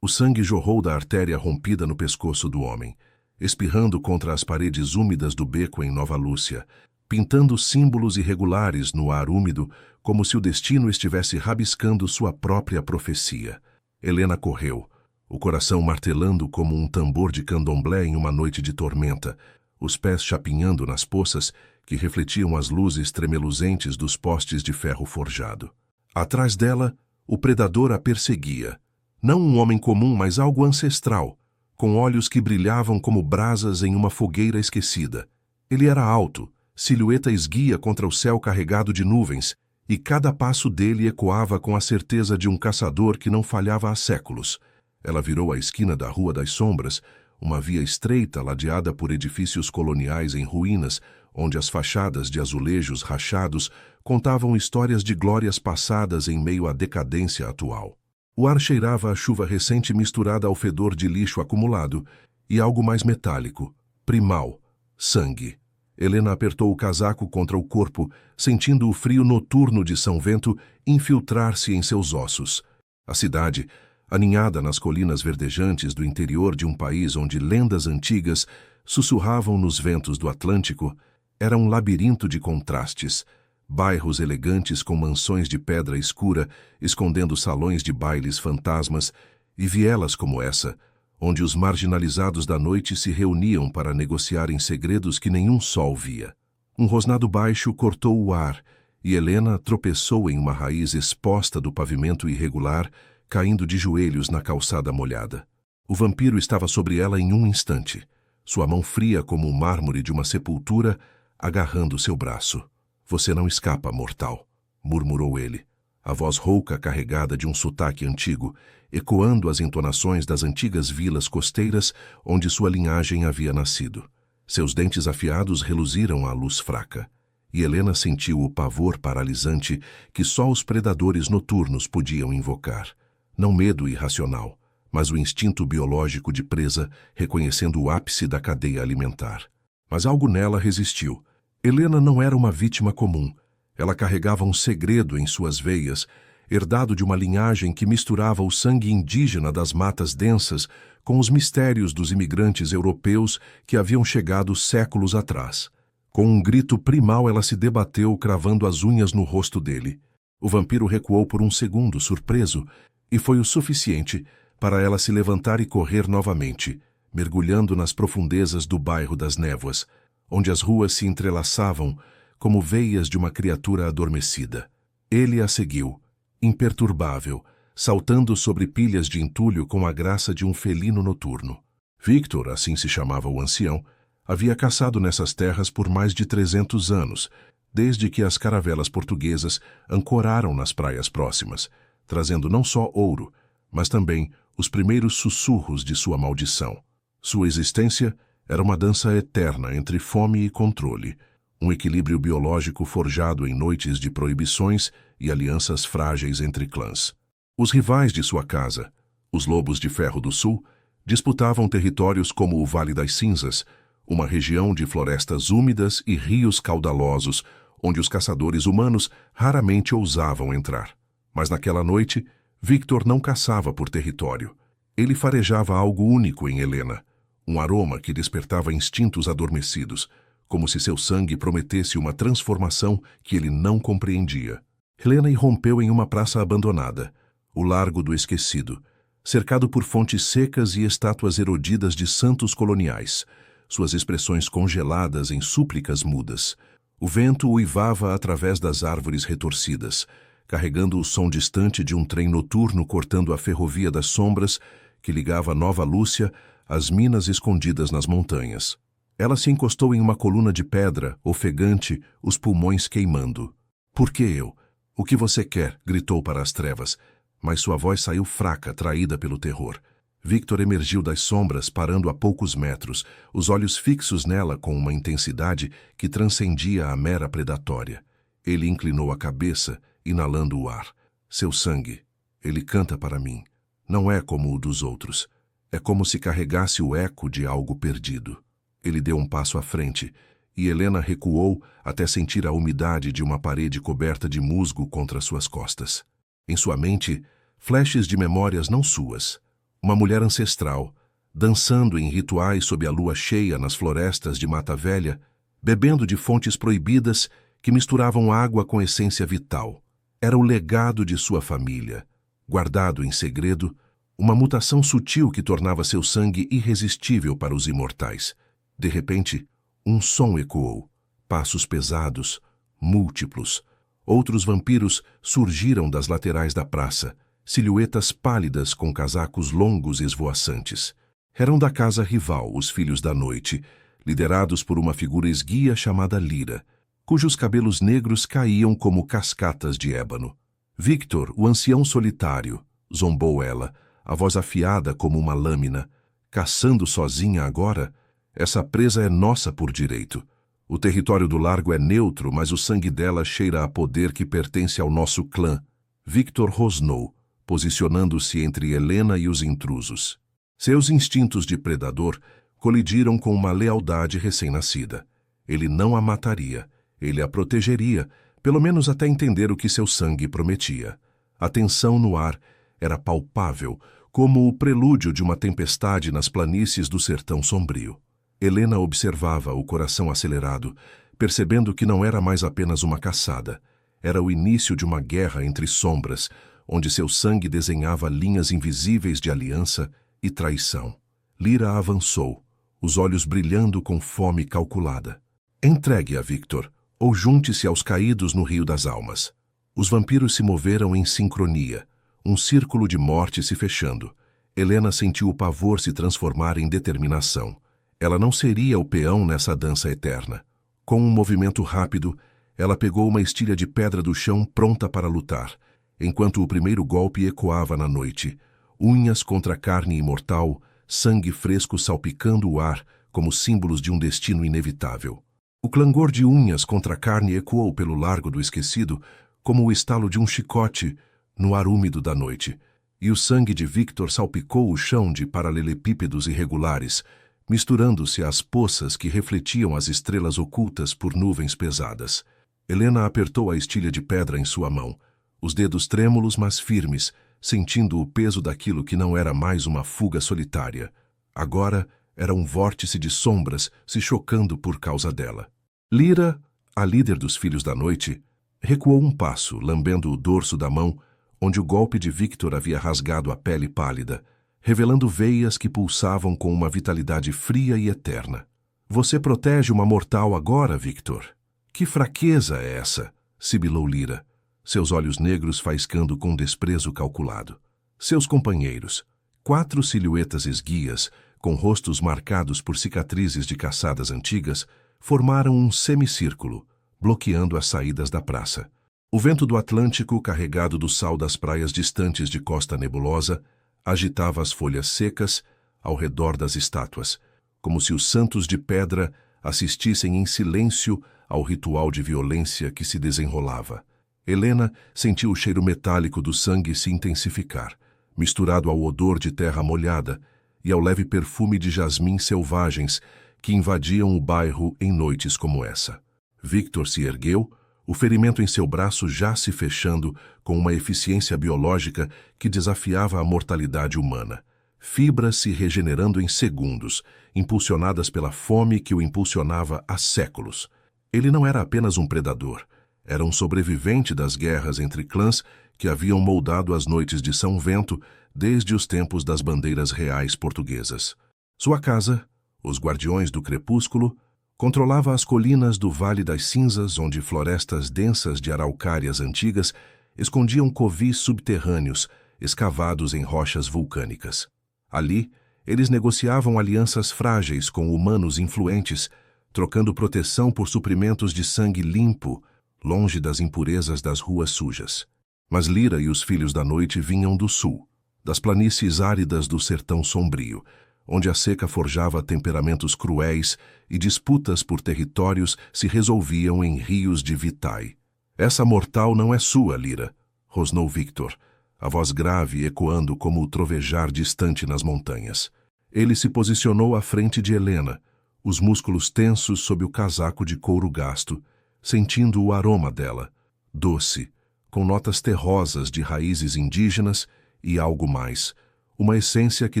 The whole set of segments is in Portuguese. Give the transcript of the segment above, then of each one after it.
O sangue jorrou da artéria rompida no pescoço do homem, espirrando contra as paredes úmidas do beco em Nova Lúcia, pintando símbolos irregulares no ar úmido, como se o destino estivesse rabiscando sua própria profecia. Helena correu, o coração martelando como um tambor de candomblé em uma noite de tormenta, os pés chapinhando nas poças que refletiam as luzes tremeluzentes dos postes de ferro forjado. Atrás dela, o predador a perseguia. Não um homem comum, mas algo ancestral, com olhos que brilhavam como brasas em uma fogueira esquecida. Ele era alto, silhueta esguia contra o céu carregado de nuvens, e cada passo dele ecoava com a certeza de um caçador que não falhava há séculos. Ela virou a esquina da Rua das Sombras, uma via estreita ladeada por edifícios coloniais em ruínas, onde as fachadas de azulejos rachados contavam histórias de glórias passadas em meio à decadência atual. O ar cheirava a chuva recente misturada ao fedor de lixo acumulado e algo mais metálico, primal, sangue. Helena apertou o casaco contra o corpo, sentindo o frio noturno de São Vento infiltrar-se em seus ossos. A cidade, aninhada nas colinas verdejantes do interior de um país onde lendas antigas sussurravam nos ventos do Atlântico, era um labirinto de contrastes. Bairros elegantes com mansões de pedra escura, escondendo salões de bailes fantasmas, e vielas como essa, onde os marginalizados da noite se reuniam para negociar em segredos que nenhum sol via. Um rosnado baixo cortou o ar, e Helena tropeçou em uma raiz exposta do pavimento irregular, caindo de joelhos na calçada molhada. O vampiro estava sobre ela em um instante, sua mão fria como o mármore de uma sepultura, agarrando seu braço. "Você não escapa, mortal", murmurou ele, a voz rouca carregada de um sotaque antigo, ecoando as entonações das antigas vilas costeiras onde sua linhagem havia nascido. Seus dentes afiados reluziram à luz fraca, e Helena sentiu o pavor paralisante que só os predadores noturnos podiam invocar. Não medo irracional, mas o instinto biológico de presa, reconhecendo o ápice da cadeia alimentar. Mas algo nela resistiu. Helena não era uma vítima comum. Ela carregava um segredo em suas veias, herdado de uma linhagem que misturava o sangue indígena das matas densas com os mistérios dos imigrantes europeus que haviam chegado séculos atrás. Com um grito primal, ela se debateu, cravando as unhas no rosto dele. O vampiro recuou por um segundo, surpreso, e foi o suficiente para ela se levantar e correr novamente, mergulhando nas profundezas do bairro das Névoas, onde as ruas se entrelaçavam como veias de uma criatura adormecida. Ele a seguiu, imperturbável, saltando sobre pilhas de entulho com a graça de um felino noturno. Victor, assim se chamava o ancião, havia caçado nessas terras por mais de 300 anos, desde que as caravelas portuguesas ancoraram nas praias próximas, trazendo não só ouro, mas também os primeiros sussurros de sua maldição. Sua existência era uma dança eterna entre fome e controle, um equilíbrio biológico forjado em noites de proibições e alianças frágeis entre clãs. Os rivais de sua casa, os Lobos de Ferro do Sul, disputavam territórios como o Vale das Cinzas, uma região de florestas úmidas e rios caudalosos, onde os caçadores humanos raramente ousavam entrar. Mas naquela noite, Victor não caçava por território. Ele farejava algo único em Helena, um aroma que despertava instintos adormecidos, como se seu sangue prometesse uma transformação que ele não compreendia. Helena irrompeu em uma praça abandonada, o Largo do Esquecido, cercado por fontes secas e estátuas erodidas de santos coloniais, suas expressões congeladas em súplicas mudas. O vento uivava através das árvores retorcidas, carregando o som distante de um trem noturno cortando a ferrovia das sombras que ligava Nova Lúcia às minas escondidas nas montanhas. Ela se encostou em uma coluna de pedra, ofegante, os pulmões queimando. "Por que eu? O que você quer?" gritou para as trevas, mas sua voz saiu fraca, traída pelo terror. Victor emergiu das sombras, parando a poucos metros, os olhos fixos nela com uma intensidade que transcendia a mera predatória. Ele inclinou a cabeça, inalando o ar. "Seu sangue, ele canta para mim. Não é como o dos outros. É como se carregasse o eco de algo perdido." Ele deu um passo à frente, e Helena recuou até sentir a umidade de uma parede coberta de musgo contra suas costas. Em sua mente, flashes de memórias não suas. Uma mulher ancestral, dançando em rituais sob a lua cheia nas florestas de Mata Velha, bebendo de fontes proibidas que misturavam água com essência vital. Era o legado de sua família, guardado em segredo, uma mutação sutil que tornava seu sangue irresistível para os imortais. De repente, um som ecoou. Passos pesados, múltiplos. Outros vampiros surgiram das laterais da praça, silhuetas pálidas com casacos longos e esvoaçantes. Eram da casa rival, os Filhos da Noite, liderados por uma figura esguia chamada Lyra, cujos cabelos negros caíam como cascatas de ébano. Victor, o ancião solitário, zombou ela, a voz afiada como uma lâmina. Caçando sozinha agora? Essa presa é nossa por direito. O território do largo é neutro, mas o sangue dela cheira a poder que pertence ao nosso clã. Victor rosnou, posicionando-se entre Helena e os intrusos. Seus instintos de predador colidiram com uma lealdade recém-nascida. Ele não a mataria, ele a protegeria, pelo menos até entender o que seu sangue prometia. A tensão no ar era palpável, como o prelúdio de uma tempestade nas planícies do sertão sombrio. Helena observava, o coração acelerado, percebendo que não era mais apenas uma caçada. Era o início de uma guerra entre sombras, onde seu sangue desenhava linhas invisíveis de aliança e traição. Lyra avançou, os olhos brilhando com fome calculada. Entregue-a, Victor, ou junte-se aos caídos no Rio das Almas. Os vampiros se moveram em sincronia, um círculo de morte se fechando. Helena sentiu o pavor se transformar em determinação. Ela não seria o peão nessa dança eterna. Com um movimento rápido, ela pegou uma estilha de pedra do chão pronta para lutar, enquanto o primeiro golpe ecoava na noite. Unhas contra carne imortal, sangue fresco salpicando o ar como símbolos de um destino inevitável. O clangor de unhas contra carne ecoou pelo largo do esquecido como o estalo de um chicote no ar úmido da noite, e o sangue de Victor salpicou o chão de paralelepípedos irregulares, misturando-se às poças que refletiam as estrelas ocultas por nuvens pesadas. Helena apertou a estilha de pedra em sua mão, os dedos trêmulos mas firmes, sentindo o peso daquilo que não era mais uma fuga solitária. Agora era um vórtice de sombras se chocando por causa dela. Lyra, a líder dos Filhos da Noite, recuou um passo, lambendo o dorso da mão, onde o golpe de Victor havia rasgado a pele pálida, revelando veias que pulsavam com uma vitalidade fria e eterna. Você protege uma mortal agora, Victor? Que fraqueza é essa? Sibilou Lyra, seus olhos negros faiscando com desprezo calculado. Seus companheiros, 4 silhuetas esguias, com rostos marcados por cicatrizes de caçadas antigas, formaram um semicírculo, bloqueando as saídas da praça. O vento do Atlântico, carregado do sal das praias distantes de Costa Nebulosa, agitava as folhas secas ao redor das estátuas, como se os santos de pedra assistissem em silêncio ao ritual de violência que se desenrolava. Helena sentiu o cheiro metálico do sangue se intensificar, misturado ao odor de terra molhada e ao leve perfume de jasmins selvagens que invadiam o bairro em noites como essa. Victor se ergueu, o ferimento em seu braço já se fechando com uma eficiência biológica que desafiava a mortalidade humana. Fibras se regenerando em segundos, impulsionadas pela fome que o impulsionava há séculos. Ele não era apenas um predador, era um sobrevivente das guerras entre clãs que haviam moldado as noites de São Vento desde os tempos das bandeiras reais portuguesas. Sua casa, os Guardiões do Crepúsculo, controlava as colinas do Vale das Cinzas, onde florestas densas de araucárias antigas escondiam covis subterrâneos escavados em rochas vulcânicas. Ali, eles negociavam alianças frágeis com humanos influentes, trocando proteção por suprimentos de sangue limpo, longe das impurezas das ruas sujas. Mas Lyra e os Filhos da Noite vinham do sul, das planícies áridas do sertão sombrio, onde a seca forjava temperamentos cruéis e disputas por territórios se resolviam em rios de vitae. Essa mortal não é sua, Lyra, rosnou Victor, a voz grave ecoando como o trovejar distante nas montanhas. Ele se posicionou à frente de Helena, os músculos tensos sob o casaco de couro gasto, sentindo o aroma dela, doce, com notas terrosas de raízes indígenas e algo mais, uma essência que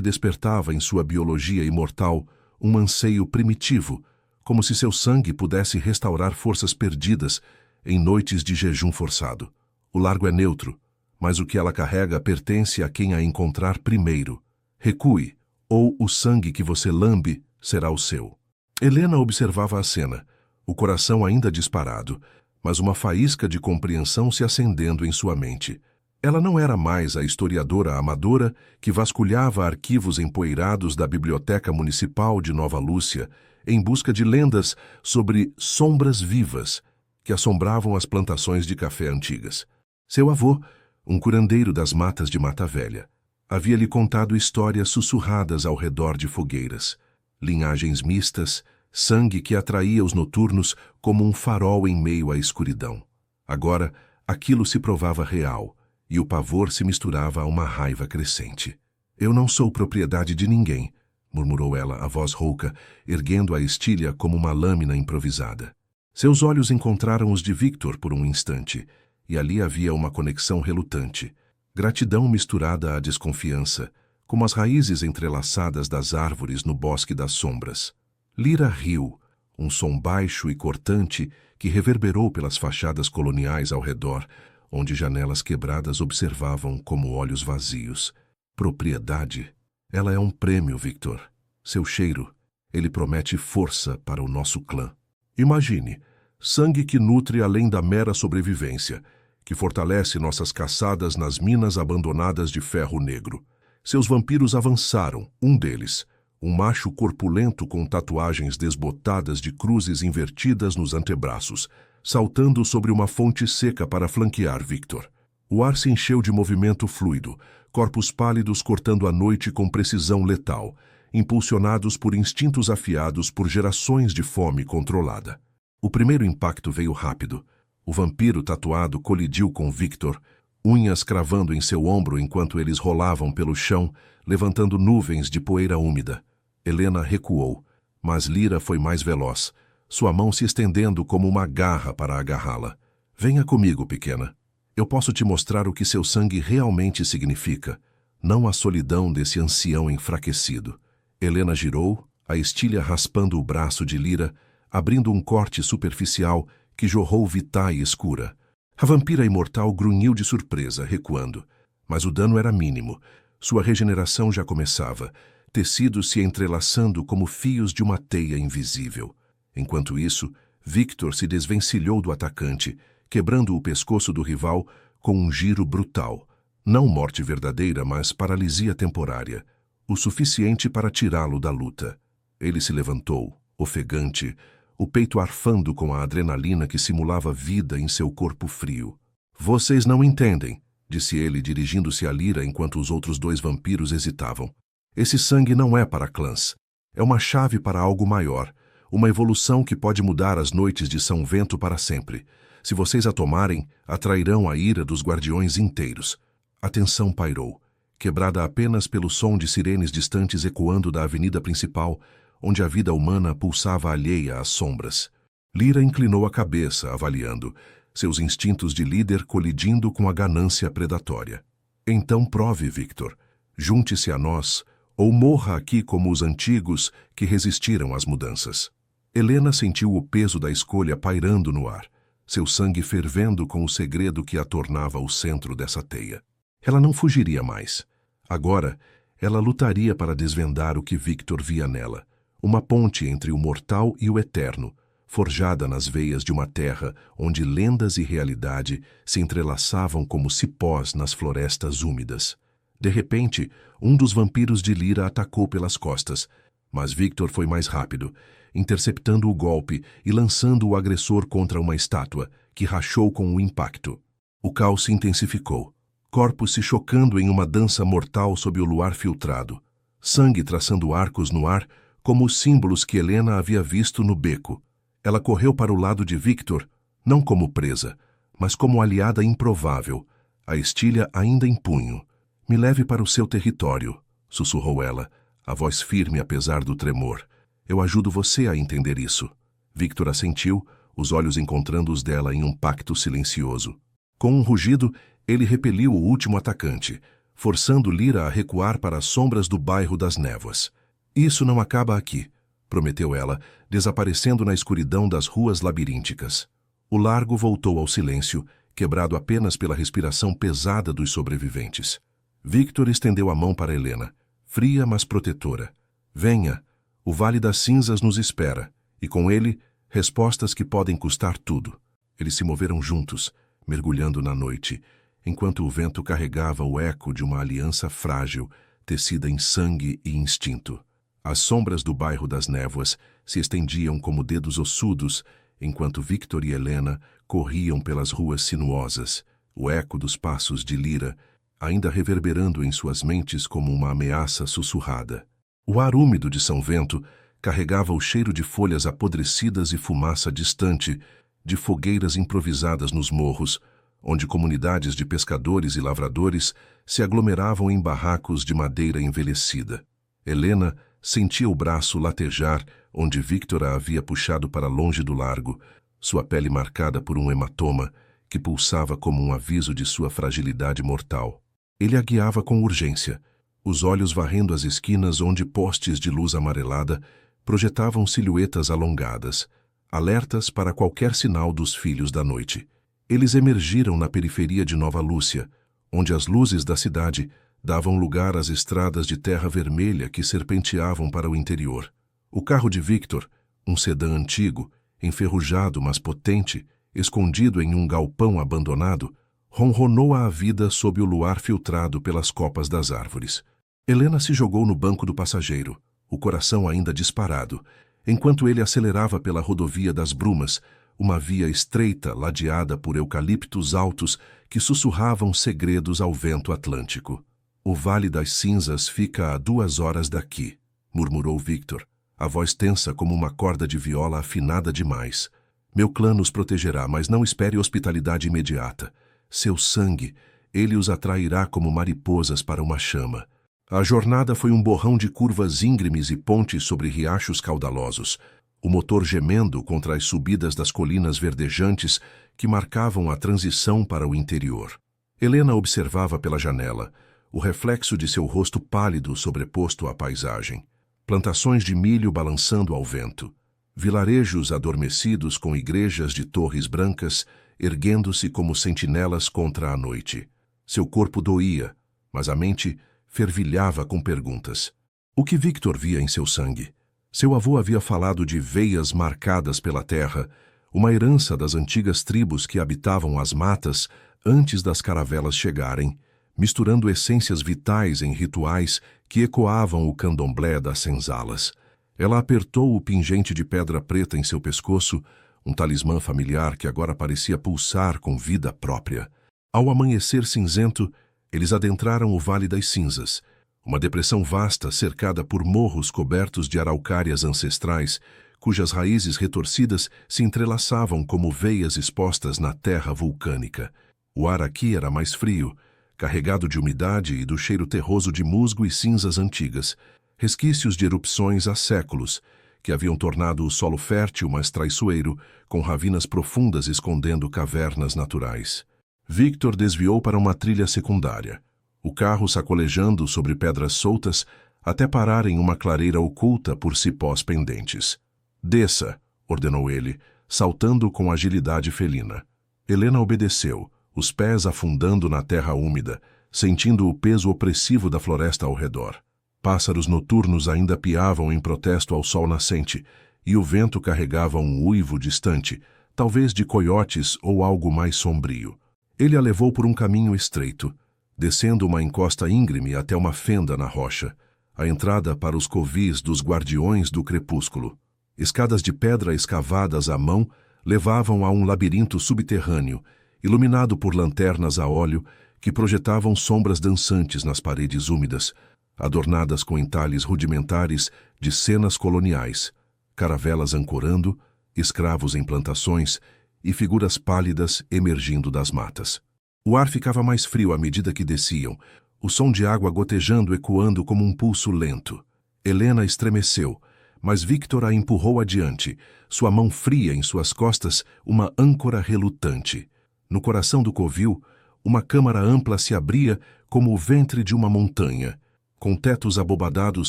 despertava em sua biologia imortal um anseio primitivo, como se seu sangue pudesse restaurar forças perdidas em noites de jejum forçado. O largo é neutro, mas o que ela carrega pertence a quem a encontrar primeiro. Recue, ou o sangue que você lambe será o seu. Helena observava a cena, o coração ainda disparado, mas uma faísca de compreensão se acendendo em sua mente. Ela não era mais a historiadora amadora que vasculhava arquivos empoeirados da Biblioteca Municipal de Nova Lúcia em busca de lendas sobre sombras vivas que assombravam as plantações de café antigas. Seu avô, um curandeiro das matas de Mata Velha, havia lhe contado histórias sussurradas ao redor de fogueiras, linhagens mistas, sangue que atraía os noturnos como um farol em meio à escuridão. Agora, aquilo se provava real, e o pavor se misturava a uma raiva crescente. "Eu não sou propriedade de ninguém", murmurou ela, a voz rouca, erguendo a estilha como uma lâmina improvisada. Seus olhos encontraram os de Victor por um instante, e ali havia uma conexão relutante, gratidão misturada à desconfiança, como as raízes entrelaçadas das árvores no bosque das sombras. Lyra riu, um som baixo e cortante que reverberou pelas fachadas coloniais ao redor, onde janelas quebradas observavam como olhos vazios. "Propriedade? Ela é um prêmio, Victor. Seu cheiro, ele promete força para o nosso clã. Imagine, sangue que nutre além da mera sobrevivência, que fortalece nossas caçadas nas minas abandonadas de ferro negro. Seus vampiros avançaram, um deles, um macho corpulento com tatuagens desbotadas de cruzes invertidas nos antebraços, saltando sobre uma fonte seca para flanquear Victor. O ar se encheu de movimento fluido, corpos pálidos cortando a noite com precisão letal, impulsionados por instintos afiados por gerações de fome controlada. O primeiro impacto veio rápido. O vampiro tatuado colidiu com Victor, unhas cravando em seu ombro enquanto eles rolavam pelo chão, levantando nuvens de poeira úmida. Helena recuou, mas Lyra foi mais veloz, sua mão se estendendo como uma garra para agarrá-la. "Venha comigo, pequena. Eu posso te mostrar o que seu sangue realmente significa, não a solidão desse ancião enfraquecido." Helena girou, a estilha raspando o braço de Lyra, abrindo um corte superficial que jorrou vitae escura. A vampira imortal grunhiu de surpresa, recuando. Mas o dano era mínimo. Sua regeneração já começava, tecidos se entrelaçando como fios de uma teia invisível. Enquanto isso, Victor se desvencilhou do atacante, quebrando o pescoço do rival com um giro brutal. Não morte verdadeira, mas paralisia temporária, o suficiente para tirá-lo da luta. Ele se levantou, ofegante, o peito arfando com a adrenalina que simulava vida em seu corpo frio. "Vocês não entendem", disse ele, dirigindo-se a Lyra enquanto os outros dois vampiros hesitavam. "Esse sangue não é para clãs. É uma chave para algo maior, uma evolução que pode mudar as noites de São Vento para sempre. Se vocês a tomarem, atrairão a ira dos guardiões inteiros." A tensão pairou, quebrada apenas pelo som de sirenes distantes ecoando da avenida principal, onde a vida humana pulsava alheia às sombras. Lyra inclinou a cabeça, avaliando, seus instintos de líder colidindo com a ganância predatória. "Então prove, Victor. Junte-se a nós, ou morra aqui como os antigos que resistiram às mudanças." Helena sentiu o peso da escolha pairando no ar, seu sangue fervendo com o segredo que a tornava o centro dessa teia. Ela não fugiria mais. Agora, ela lutaria para desvendar o que Victor via nela. Uma ponte entre o mortal e o eterno, forjada nas veias de uma terra onde lendas e realidade se entrelaçavam como cipós nas florestas úmidas. De repente, um dos vampiros de Lyra atacou pelas costas, mas Victor foi mais rápido, interceptando o golpe e lançando o agressor contra uma estátua, que rachou com o impacto. O caos se intensificou, corpos se chocando em uma dança mortal sob o luar filtrado, sangue traçando arcos no ar, como os símbolos que Helena havia visto no beco. Ela correu para o lado de Victor, não como presa, mas como aliada improvável, a estilha ainda em punho. "Me leve para o seu território", sussurrou ela, a voz firme apesar do tremor. "Eu ajudo você a entender isso." Victor assentiu, os olhos encontrando os dela em um pacto silencioso. Com um rugido, ele repeliu o último atacante, forçando Lyra a recuar para as sombras do bairro das Névoas. Isso não acaba aqui, prometeu ela, desaparecendo na escuridão das ruas labirínticas. O largo voltou ao silêncio, quebrado apenas pela respiração pesada dos sobreviventes. Victor estendeu a mão para Helena, fria mas protetora. Venha, o Vale das Cinzas nos espera, e com ele, respostas que podem custar tudo. Eles se moveram juntos, mergulhando na noite, enquanto o vento carregava o eco de uma aliança frágil, tecida em sangue e instinto. As sombras do bairro das Névoas se estendiam como dedos ossudos, enquanto Victor e Helena corriam pelas ruas sinuosas, o eco dos passos de Lyra, ainda reverberando em suas mentes como uma ameaça sussurrada. O ar úmido de São Vento carregava o cheiro de folhas apodrecidas e fumaça distante, de fogueiras improvisadas nos morros, onde comunidades de pescadores e lavradores se aglomeravam em barracos de madeira envelhecida. Helena sentia o braço latejar onde Victor a havia puxado para longe do largo, sua pele marcada por um hematoma que pulsava como um aviso de sua fragilidade mortal. Ele a guiava com urgência, os olhos varrendo as esquinas onde postes de luz amarelada projetavam silhuetas alongadas, alertas para qualquer sinal dos filhos da noite. Eles emergiram na periferia de Nova Lúcia, onde as luzes da cidade davam lugar às estradas de terra vermelha que serpenteavam para o interior. O carro de Victor, um sedã antigo, enferrujado mas potente, escondido em um galpão abandonado, ronronou à vida sob o luar filtrado pelas copas das árvores. Helena se jogou no banco do passageiro, o coração ainda disparado, enquanto ele acelerava pela rodovia das Brumas, uma via estreita ladeada por eucaliptos altos que sussurravam segredos ao vento atlântico. O Vale das Cinzas fica a 2 horas daqui, murmurou Victor, a voz tensa como uma corda de viola afinada demais. Meu clã nos protegerá, mas não espere hospitalidade imediata. Seu sangue, ele os atrairá como mariposas para uma chama. A jornada foi um borrão de curvas íngremes e pontes sobre riachos caudalosos, o motor gemendo contra as subidas das colinas verdejantes que marcavam a transição para o interior. Helena observava pela janela, o reflexo de seu rosto pálido sobreposto à paisagem. Plantações de milho balançando ao vento. Vilarejos adormecidos com igrejas de torres brancas, erguendo-se como sentinelas contra a noite. Seu corpo doía, mas a mente fervilhava com perguntas. O que Victor via em seu sangue? Seu avô havia falado de veias marcadas pela terra, uma herança das antigas tribos que habitavam as matas antes das caravelas chegarem, misturando essências vitais em rituais que ecoavam o candomblé das senzalas. Ela apertou o pingente de pedra preta em seu pescoço, um talismã familiar que agora parecia pulsar com vida própria. Ao amanhecer cinzento, eles adentraram o Vale das Cinzas, uma depressão vasta cercada por morros cobertos de araucárias ancestrais, cujas raízes retorcidas se entrelaçavam como veias expostas na terra vulcânica. O ar aqui era mais frio, carregado de umidade e do cheiro terroso de musgo e cinzas antigas, resquícios de erupções há séculos, que haviam tornado o solo fértil mas traiçoeiro, com ravinas profundas escondendo cavernas naturais. Victor desviou para uma trilha secundária, o carro sacolejando sobre pedras soltas até parar em uma clareira oculta por cipós pendentes. Desça, ordenou ele, saltando com agilidade felina. Helena obedeceu, os pés afundando na terra úmida, sentindo o peso opressivo da floresta ao redor. Pássaros noturnos ainda piavam em protesto ao sol nascente, e o vento carregava um uivo distante, talvez de coiotes ou algo mais sombrio. Ele a levou por um caminho estreito, descendo uma encosta íngreme até uma fenda na rocha, a entrada para os covis dos guardiões do crepúsculo. Escadas de pedra escavadas à mão levavam a um labirinto subterrâneo, iluminado por lanternas a óleo que projetavam sombras dançantes nas paredes úmidas, adornadas com entalhes rudimentares de cenas coloniais, caravelas ancorando, escravos em plantações e figuras pálidas emergindo das matas. O ar ficava mais frio à medida que desciam, o som de água gotejando ecoando como um pulso lento. Helena estremeceu, mas Victor a empurrou adiante, sua mão fria em suas costas, uma âncora relutante. No coração do covil, Uma câmara ampla se abria como o ventre de uma montanha, com tetos abobadados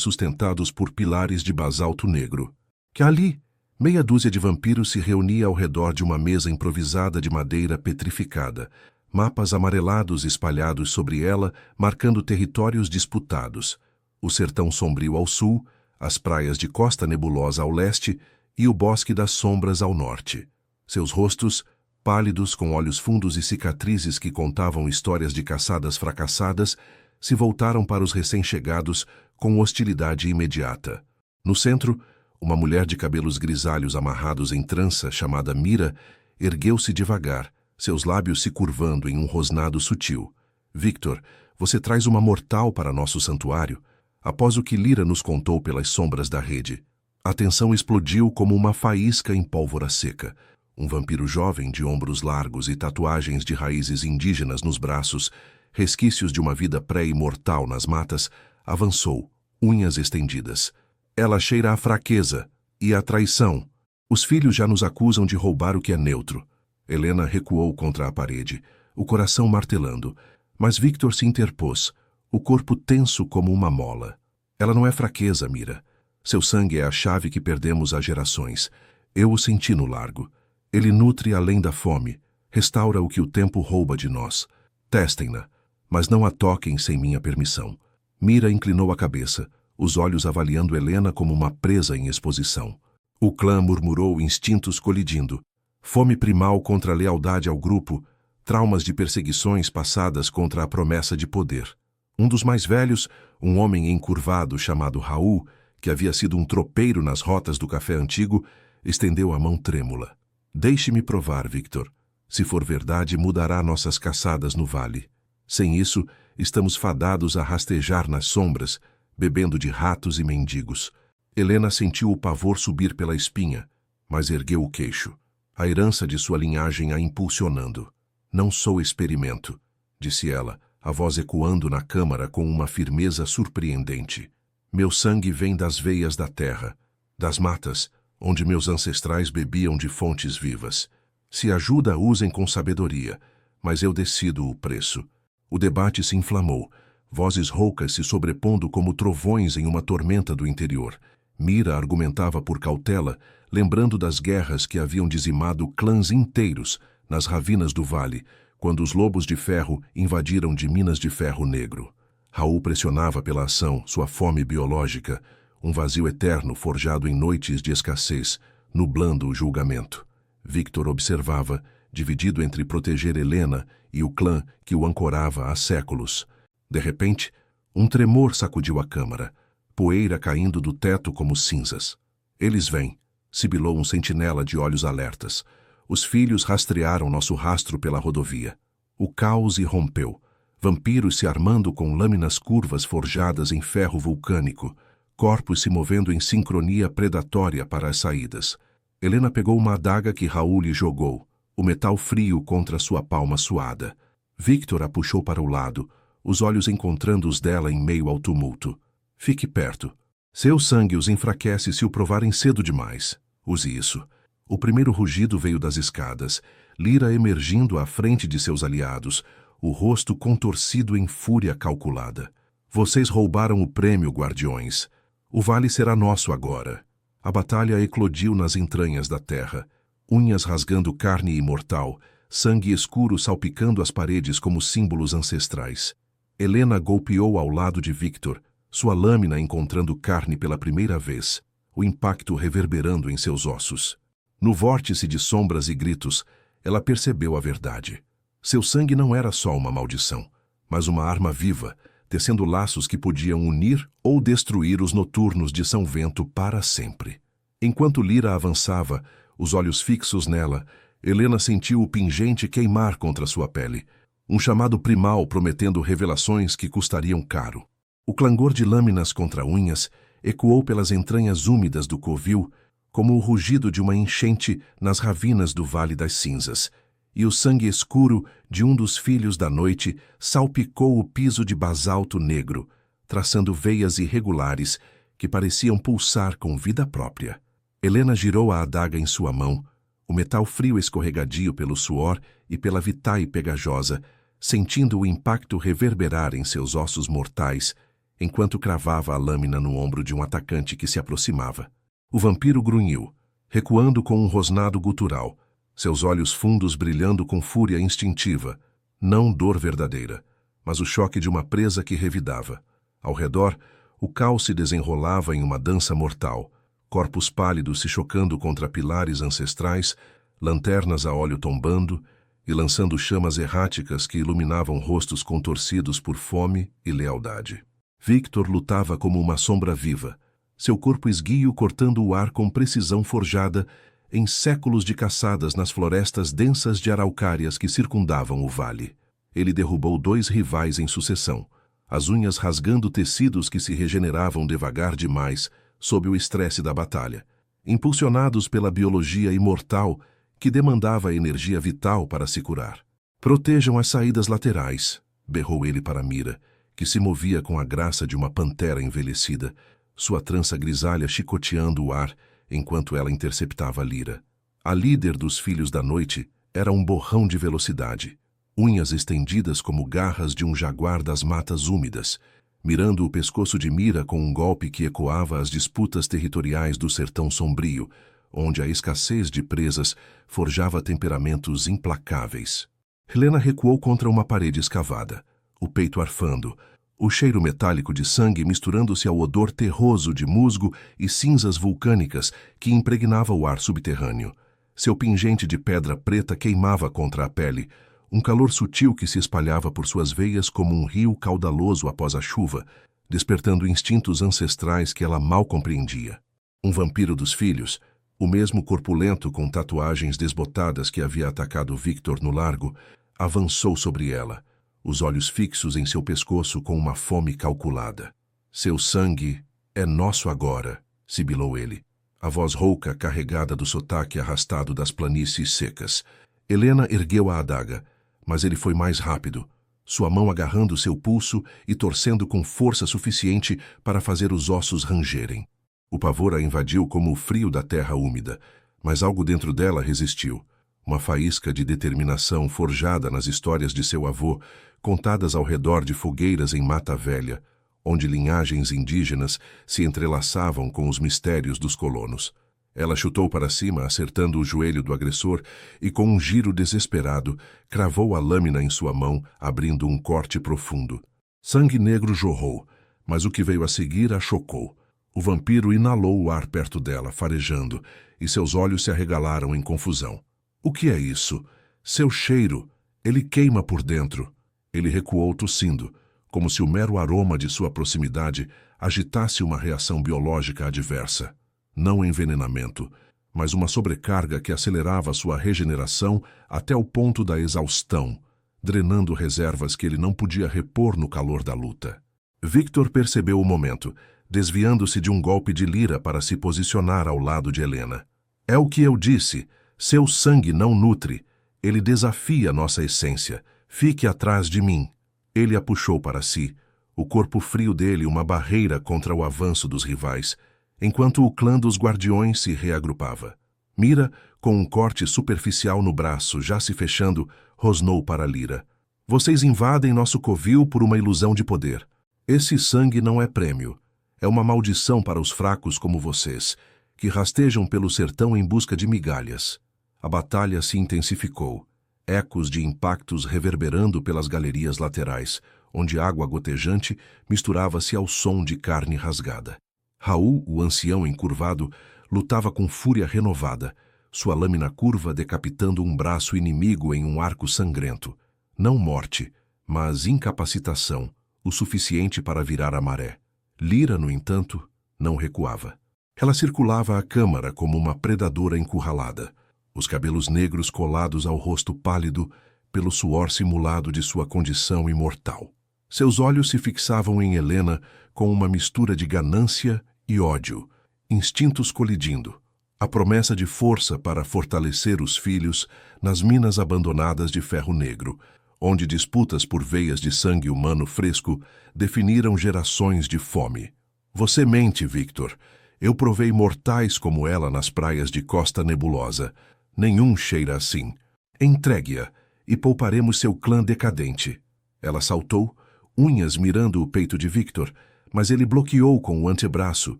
sustentados por pilares de basalto negro. Que ali, meia dúzia de vampiros se reunia ao redor de uma mesa improvisada de madeira petrificada, mapas amarelados espalhados sobre ela, marcando territórios disputados. O sertão sombrio ao sul, as praias de Costa Nebulosa ao leste e o Bosque das Sombras ao norte. Seus rostos, pálidos com olhos fundos e cicatrizes que contavam histórias de caçadas fracassadas, se voltaram para os recém-chegados com hostilidade imediata. No centro, uma mulher de cabelos grisalhos amarrados em trança, chamada Mira, ergueu-se devagar, seus lábios se curvando em um rosnado sutil. Victor, você traz uma mortal para nosso santuário? Após o que Lyra nos contou pelas sombras da rede. A tensão explodiu como uma faísca em pólvora seca. Um vampiro jovem de ombros largos e tatuagens de raízes indígenas nos braços, resquícios de uma vida pré-imortal nas matas, avançou, unhas estendidas. Ela cheira a fraqueza e a traição. Os filhos já nos acusam de roubar o que é neutro. Helena recuou contra a parede, o coração martelando, mas Victor se interpôs, o corpo tenso como uma mola. Ela não é fraqueza, Mira. Seu sangue é a chave que perdemos há gerações. Eu o senti no largo. Ele nutre além da fome, restaura o que o tempo rouba de nós. Testem-na, mas não a toquem sem minha permissão. Mira inclinou a cabeça, os olhos avaliando Helena como uma presa em exposição. O clã murmurou, instintos colidindo. Fome primal contra a lealdade ao grupo, traumas de perseguições passadas contra a promessa de poder. Um dos mais velhos, um homem encurvado chamado Raul, que havia sido um tropeiro nas rotas do café antigo, estendeu a mão trêmula. Deixe-me provar, Victor. Se for verdade, mudará nossas caçadas no vale. Sem isso, estamos fadados a rastejar nas sombras, bebendo de ratos e mendigos. Helena sentiu o pavor subir pela espinha, mas ergueu o queixo, a herança de sua linhagem a impulsionando. Não sou experimento, disse ela, a voz ecoando na câmara com uma firmeza surpreendente. Meu sangue vem das veias da terra, das matas, onde meus ancestrais bebiam de fontes vivas. Se ajuda, usem com sabedoria, mas eu decido o preço. O debate se inflamou, vozes roucas se sobrepondo como trovões em uma tormenta do interior. Mira argumentava por cautela, lembrando das guerras que haviam dizimado clãs inteiros nas ravinas do vale, quando os lobos de ferro invadiram de minas de ferro negro. Raul pressionava pela ação, sua fome biológica, um vazio eterno forjado em noites de escassez, nublando o julgamento. Victor observava, dividido entre proteger Helena e o clã que o ancorava há séculos. De repente, um tremor sacudiu a câmara, poeira caindo do teto como cinzas. Eles vêm, sibilou um sentinela de olhos alertas. Os filhos rastrearam nosso rastro pela rodovia. O caos irrompeu, vampiros se armando com lâminas curvas forjadas em ferro vulcânico, corpos se movendo em sincronia predatória para as saídas. Helena pegou uma adaga que Raul lhe jogou, o metal frio contra sua palma suada. Victor a puxou para o lado, os olhos encontrando os dela em meio ao tumulto. Fique perto. Seu sangue os enfraquece se o provarem cedo demais. Use isso. O primeiro rugido veio das escadas, Lyra emergindo à frente de seus aliados, o rosto contorcido em fúria calculada. Vocês roubaram o prêmio, guardiões. O vale será nosso agora. A batalha eclodiu nas entranhas da terra, unhas rasgando carne imortal, sangue escuro salpicando as paredes como símbolos ancestrais. Helena golpeou ao lado de Victor, sua lâmina encontrando carne pela primeira vez, o impacto reverberando em seus ossos. No vórtice de sombras e gritos, ela percebeu a verdade. Seu sangue não era só uma maldição, mas uma arma viva, tecendo laços que podiam unir ou destruir os noturnos de São Vento para sempre. Enquanto Lyra avançava, os olhos fixos nela, Helena sentiu o pingente queimar contra sua pele, um chamado primal prometendo revelações que custariam caro. O clangor de lâminas contra unhas ecoou pelas entranhas úmidas do covil, como o rugido de uma enchente nas ravinas do Vale das Cinzas, e o sangue escuro de um dos filhos da noite salpicou o piso de basalto negro, traçando veias irregulares que pareciam pulsar com vida própria. Helena girou a adaga em sua mão, o metal frio escorregadio pelo suor e pela vitae pegajosa, sentindo o impacto reverberar em seus ossos mortais, enquanto cravava a lâmina no ombro de um atacante que se aproximava. O vampiro grunhiu, recuando com um rosnado gutural, seus olhos fundos brilhando com fúria instintiva, não dor verdadeira, mas o choque de uma presa que revidava. Ao redor, o caos se desenrolava em uma dança mortal, corpos pálidos se chocando contra pilares ancestrais, lanternas a óleo tombando e lançando chamas erráticas que iluminavam rostos contorcidos por fome e lealdade. Victor lutava como uma sombra viva, seu corpo esguio cortando o ar com precisão forjada em séculos de caçadas nas florestas densas de araucárias que circundavam o vale. Ele derrubou 2 rivais em sucessão, as unhas rasgando tecidos que se regeneravam devagar demais sob o estresse da batalha, impulsionados pela biologia imortal que demandava energia vital para se curar. "Protejam as saídas laterais", berrou ele para Mira, que se movia com a graça de uma pantera envelhecida, sua trança grisalha chicoteando o ar enquanto ela interceptava Lyra. A líder dos Filhos da Noite era um borrão de velocidade, unhas estendidas como garras de um jaguar das matas úmidas, mirando o pescoço de Mira com um golpe que ecoava as disputas territoriais do sertão sombrio, onde a escassez de presas forjava temperamentos implacáveis. Helena recuou contra uma parede escavada, o peito arfando, o cheiro metálico de sangue misturando-se ao odor terroso de musgo e cinzas vulcânicas que impregnava o ar subterrâneo. Seu pingente de pedra preta queimava contra a pele, um calor sutil que se espalhava por suas veias como um rio caudaloso após a chuva, despertando instintos ancestrais que ela mal compreendia. Um vampiro dos filhos, o mesmo corpulento com tatuagens desbotadas que havia atacado Victor no largo, avançou sobre ela, os olhos fixos em seu pescoço com uma fome calculada. "Seu sangue é nosso agora", sibilou ele, a voz rouca carregada do sotaque arrastado das planícies secas. Helena ergueu a adaga, mas ele foi mais rápido, sua mão agarrando seu pulso e torcendo com força suficiente para fazer os ossos rangerem. O pavor a invadiu como o frio da terra úmida, mas algo dentro dela resistiu. Uma faísca de determinação forjada nas histórias de seu avô, contadas ao redor de fogueiras em Mata Velha, onde linhagens indígenas se entrelaçavam com os mistérios dos colonos. Ela chutou para cima, acertando o joelho do agressor, e com um giro desesperado, cravou a lâmina em sua mão, abrindo um corte profundo. Sangue negro jorrou, mas o que veio a seguir a chocou. O vampiro inalou o ar perto dela, farejando, e seus olhos se arregalaram em confusão. "O que é isso? Seu cheiro! Ele queima por dentro!" Ele recuou tossindo, como se o mero aroma de sua proximidade agitasse uma reação biológica adversa. Não envenenamento, mas uma sobrecarga que acelerava sua regeneração até o ponto da exaustão, drenando reservas que ele não podia repor no calor da luta. Victor percebeu o momento, desviando-se de um golpe de Lyra para se posicionar ao lado de Helena. "É o que eu disse. Seu sangue não nutre. Ele desafia nossa essência. Fique atrás de mim." Ele a puxou para si, o corpo frio dele uma barreira contra o avanço dos rivais, enquanto o clã dos guardiões se reagrupava. Mira, com um corte superficial no braço já se fechando, rosnou para Lyra. "Vocês invadem nosso covil por uma ilusão de poder. Esse sangue não é prêmio. É uma maldição para os fracos como vocês, que rastejam pelo sertão em busca de migalhas." A batalha se intensificou, ecos de impactos reverberando pelas galerias laterais, onde água gotejante misturava-se ao som de carne rasgada. Raul, o ancião encurvado, lutava com fúria renovada, sua lâmina curva decapitando um braço inimigo em um arco sangrento. Não morte, mas incapacitação, o suficiente para virar a maré. Lyra, no entanto, não recuava. Ela circulava a câmara como uma predadora encurralada, os cabelos negros colados ao rosto pálido pelo suor simulado de sua condição imortal. Seus olhos se fixavam em Helena com uma mistura de ganância e ódio, instintos colidindo, a promessa de força para fortalecer os filhos nas minas abandonadas de ferro negro, onde disputas por veias de sangue humano fresco definiram gerações de fome. "Você mente, Victor. Eu provei mortais como ela nas praias de Costa Nebulosa. Nenhum cheira assim. Entregue-a. e pouparemos seu clã decadente. Ela saltou, unhas mirando o peito de Victor, mas ele bloqueou com o antebraço,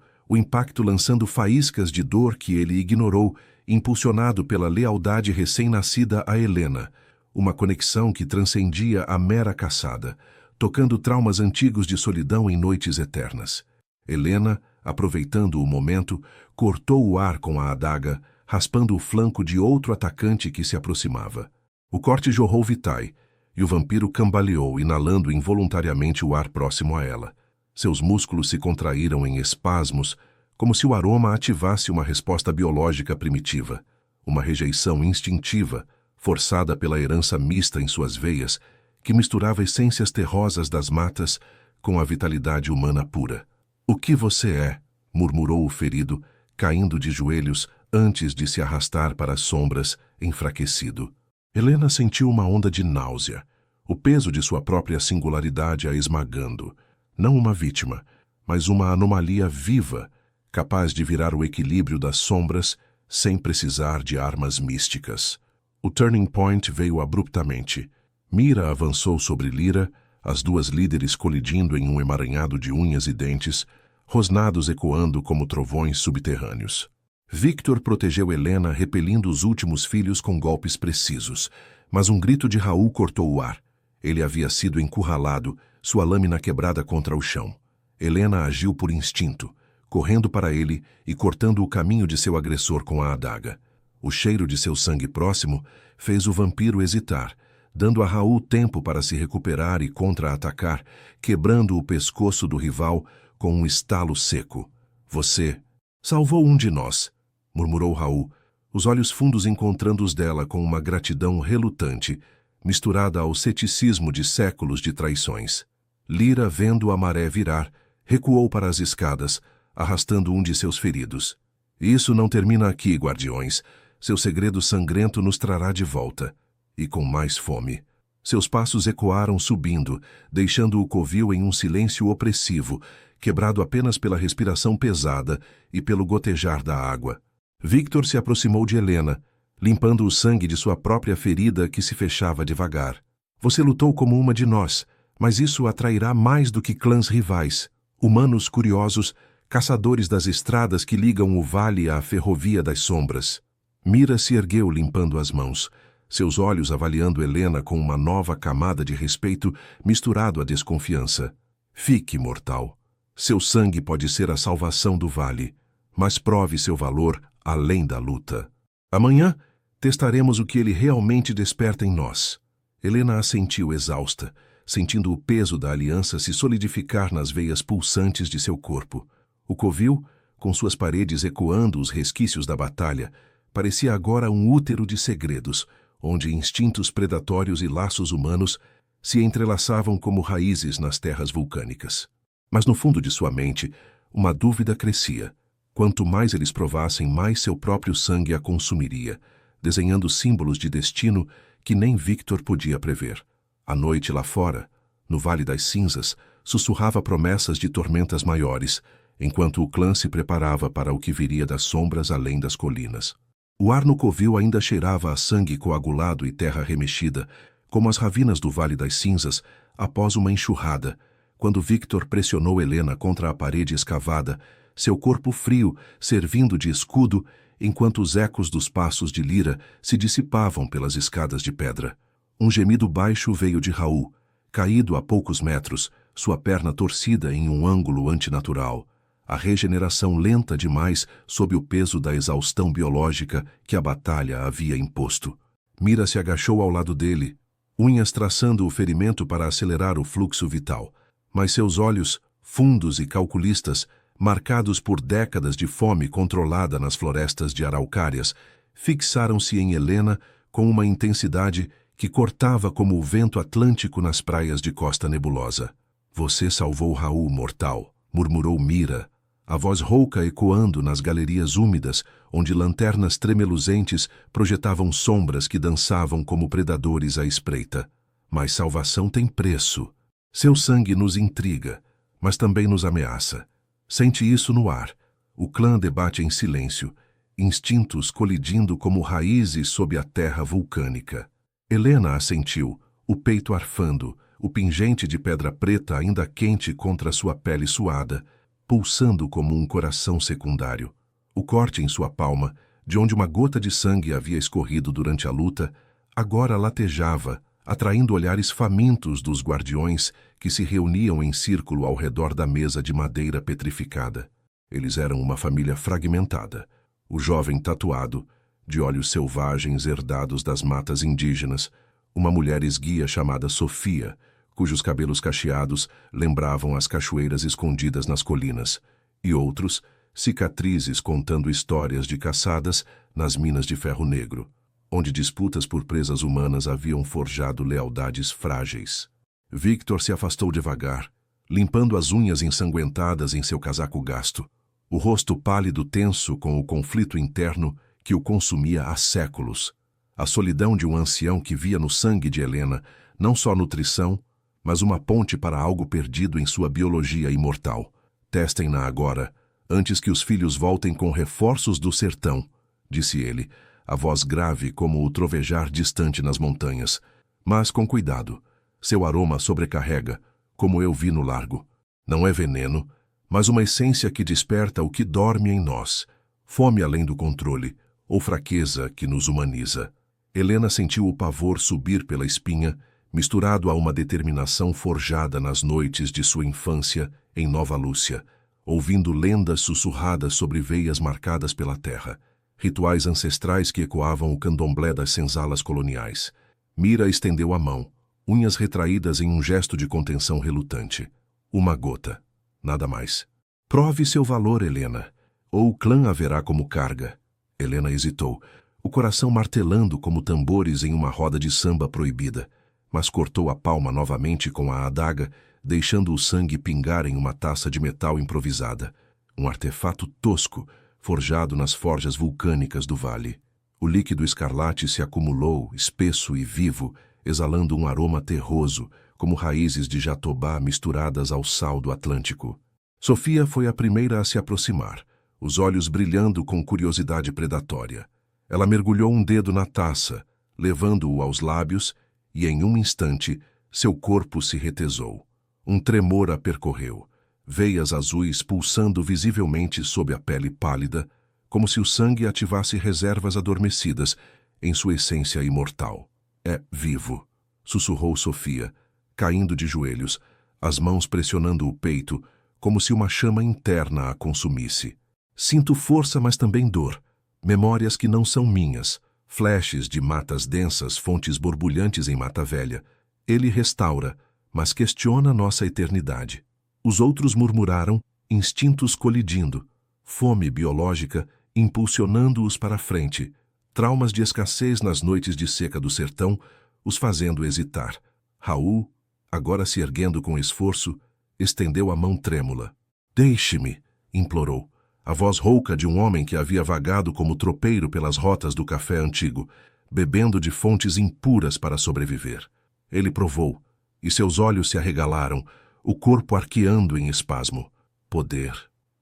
o impacto lançando faíscas de dor que ele ignorou, impulsionado pela lealdade recém-nascida a Helena, uma conexão que transcendia a mera caçada, tocando traumas antigos de solidão em noites eternas. Helena, aproveitando o momento, cortou o ar com a adaga, raspando o flanco de outro atacante que se aproximava. O corte jorrou Vitae, e o vampiro cambaleou, inalando involuntariamente o ar próximo a ela. Seus músculos se contraíram em espasmos, como se o aroma ativasse uma resposta biológica primitiva, uma rejeição instintiva, forçada pela herança mista em suas veias, que misturava essências terrosas das matas com a vitalidade humana pura. "O que você é?", murmurou o ferido, caindo de joelhos antes de se arrastar para as sombras, enfraquecido. Helena sentiu uma onda de náusea, o peso de sua própria singularidade a esmagando. Não uma vítima, mas uma anomalia viva, capaz de virar o equilíbrio das sombras sem precisar de armas místicas. O turning point veio abruptamente. Mira avançou sobre Lyra, as duas líderes colidindo em um emaranhado de unhas e dentes, rosnados ecoando como trovões subterrâneos. Victor protegeu Helena, repelindo os últimos filhos com golpes precisos, mas um grito de Raul cortou o ar. Ele havia sido encurralado, sua lâmina quebrada contra o chão. Helena agiu por instinto, correndo para ele e cortando o caminho de seu agressor com a adaga. O cheiro de seu sangue próximo fez o vampiro hesitar, dando a Raul tempo para se recuperar e contra-atacar, quebrando o pescoço do rival com um estalo seco. "Você salvou um de nós", murmurou Raul, os olhos fundos encontrando os dela com uma gratidão relutante, misturada ao ceticismo de séculos de traições. Lyra, vendo a maré virar, recuou para as escadas, arrastando um de seus feridos. "Isso não termina aqui, guardiões. Seu segredo sangrento nos trará de volta." E com mais fome. Seus passos ecoaram subindo, deixando o covil em um silêncio opressivo, quebrado apenas pela respiração pesada e pelo gotejar da água. Victor se aproximou de Helena, limpando o sangue de sua própria ferida que se fechava devagar. "Você lutou como uma de nós, mas isso atrairá mais do que clãs rivais, humanos curiosos, caçadores das estradas que ligam o vale à ferrovia das sombras." Mira se ergueu limpando as mãos, seus olhos avaliando Helena com uma nova camada de respeito misturado à desconfiança. "Fique, mortal. Seu sangue pode ser a salvação do vale, mas prove seu valor além da luta. Amanhã, testaremos o que ele realmente desperta em nós." Helena assentiu exausta, sentindo o peso da aliança se solidificar nas veias pulsantes de seu corpo. O covil, com suas paredes ecoando os resquícios da batalha, parecia agora um útero de segredos, onde instintos predatórios e laços humanos se entrelaçavam como raízes nas terras vulcânicas. Mas no fundo de sua mente, uma dúvida crescia. Quanto mais eles provassem, mais seu próprio sangue a consumiria, desenhando símbolos de destino que nem Victor podia prever. A noite lá fora, no Vale das Cinzas, sussurrava promessas de tormentas maiores, enquanto o clã se preparava para o que viria das sombras além das colinas. O ar no covil ainda cheirava a sangue coagulado e terra remexida, como as ravinas do Vale das Cinzas, após uma enxurrada, quando Victor pressionou Helena contra a parede escavada, seu corpo frio servindo de escudo, enquanto os ecos dos passos de Lyra se dissipavam pelas escadas de pedra. Um gemido baixo veio de Raul, caído a poucos metros, sua perna torcida em um ângulo antinatural. A regeneração lenta demais sob o peso da exaustão biológica que a batalha havia imposto. Mira se agachou ao lado dele, unhas traçando o ferimento para acelerar o fluxo vital. Mas seus olhos, fundos e calculistas, marcados por décadas de fome controlada nas florestas de araucárias, fixaram-se em Helena com uma intensidade que cortava como o vento atlântico nas praias de Costa Nebulosa. "Você salvou Raul, mortal", murmurou Mira, a voz rouca ecoando nas galerias úmidas, onde lanternas tremeluzentes projetavam sombras que dançavam como predadores à espreita. "Mas salvação tem preço. Seu sangue nos intriga, mas também nos ameaça. Sente isso no ar. O clã debate em silêncio, instintos colidindo como raízes sob a terra vulcânica." Helena assentiu, o peito arfando, o pingente de pedra preta ainda quente contra sua pele suada, pulsando como um coração secundário. O corte em sua palma, de onde uma gota de sangue havia escorrido durante a luta, agora latejava, atraindo olhares famintos dos guardiões que se reuniam em círculo ao redor da mesa de madeira petrificada. Eles eram uma família fragmentada. O jovem tatuado, de olhos selvagens herdados das matas indígenas, uma mulher esguia chamada Sofia, cujos cabelos cacheados lembravam as cachoeiras escondidas nas colinas, e outros, cicatrizes contando histórias de caçadas nas minas de ferro negro, onde disputas por presas humanas haviam forjado lealdades frágeis. Victor se afastou devagar, limpando as unhas ensanguentadas em seu casaco gasto, o rosto pálido tenso com o conflito interno que o consumia há séculos. A solidão de um ancião que via no sangue de Helena não só nutrição, mas uma ponte para algo perdido em sua biologia imortal. Testem-na agora, antes que os filhos voltem com reforços do sertão, disse ele, a voz grave como o trovejar distante nas montanhas. Mas com cuidado, seu aroma sobrecarrega, como eu vi no largo. Não é veneno, mas uma essência que desperta o que dorme em nós, fome além do controle, ou fraqueza que nos humaniza. Helena sentiu o pavor subir pela espinha, misturado a uma determinação forjada nas noites de sua infância em Nova Lúcia, ouvindo lendas sussurradas sobre veias marcadas pela terra, rituais ancestrais que ecoavam o candomblé das senzalas coloniais. Mira estendeu a mão, unhas retraídas em um gesto de contenção relutante. Uma gota. Nada mais. Prove seu valor, Helena, ou o clã haverá como carga. Helena hesitou, o coração martelando como tambores em uma roda de samba proibida, mas cortou a palma novamente com a adaga, deixando o sangue pingar em uma taça de metal improvisada, um artefato tosco, forjado nas forjas vulcânicas do vale. O líquido escarlate se acumulou, espesso e vivo, exalando um aroma terroso, como raízes de jatobá misturadas ao sal do Atlântico. Sofia foi a primeira a se aproximar, os olhos brilhando com curiosidade predatória. Ela mergulhou um dedo na taça, levando-o aos lábios, e em um instante seu corpo se retesou. Um tremor a percorreu, veias azuis pulsando visivelmente sob a pele pálida, como se o sangue ativasse reservas adormecidas em sua essência imortal. É vivo, sussurrou Sofia, caindo de joelhos, as mãos pressionando o peito, como se uma chama interna a consumisse. Sinto força, mas também dor. Memórias que não são minhas, flashes de matas densas, fontes borbulhantes em mata velha. Ele restaura, mas questiona nossa eternidade. Os outros murmuraram, instintos colidindo, fome biológica impulsionando-os para frente, traumas de escassez nas noites de seca do sertão, os fazendo hesitar. Raul, agora se erguendo com esforço, estendeu a mão trêmula. Deixe-me, implorou. A voz rouca de um homem que havia vagado como tropeiro pelas rotas do café antigo, bebendo de fontes impuras para sobreviver. Ele provou, e seus olhos se arregalaram, o corpo arqueando em espasmo. Poder.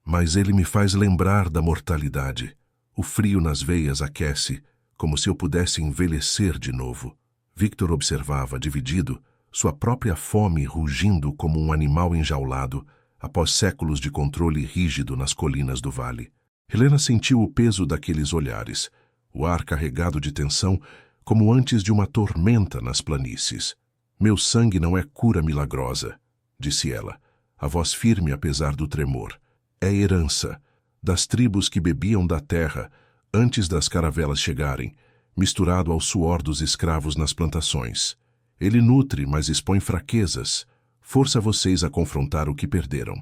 Mas ele me faz lembrar da mortalidade. O frio nas veias aquece, como se eu pudesse envelhecer de novo. Victor observava, dividido, sua própria fome rugindo como um animal enjaulado, após séculos de controle rígido nas colinas do vale. Helena sentiu o peso daqueles olhares, o ar carregado de tensão, como antes de uma tormenta nas planícies. Meu sangue não é cura milagrosa, disse ela, a voz firme apesar do tremor. É herança, das tribos que bebiam da terra, antes das caravelas chegarem, misturado ao suor dos escravos nas plantações. Ele nutre, mas expõe fraquezas. Força vocês a confrontar o que perderam.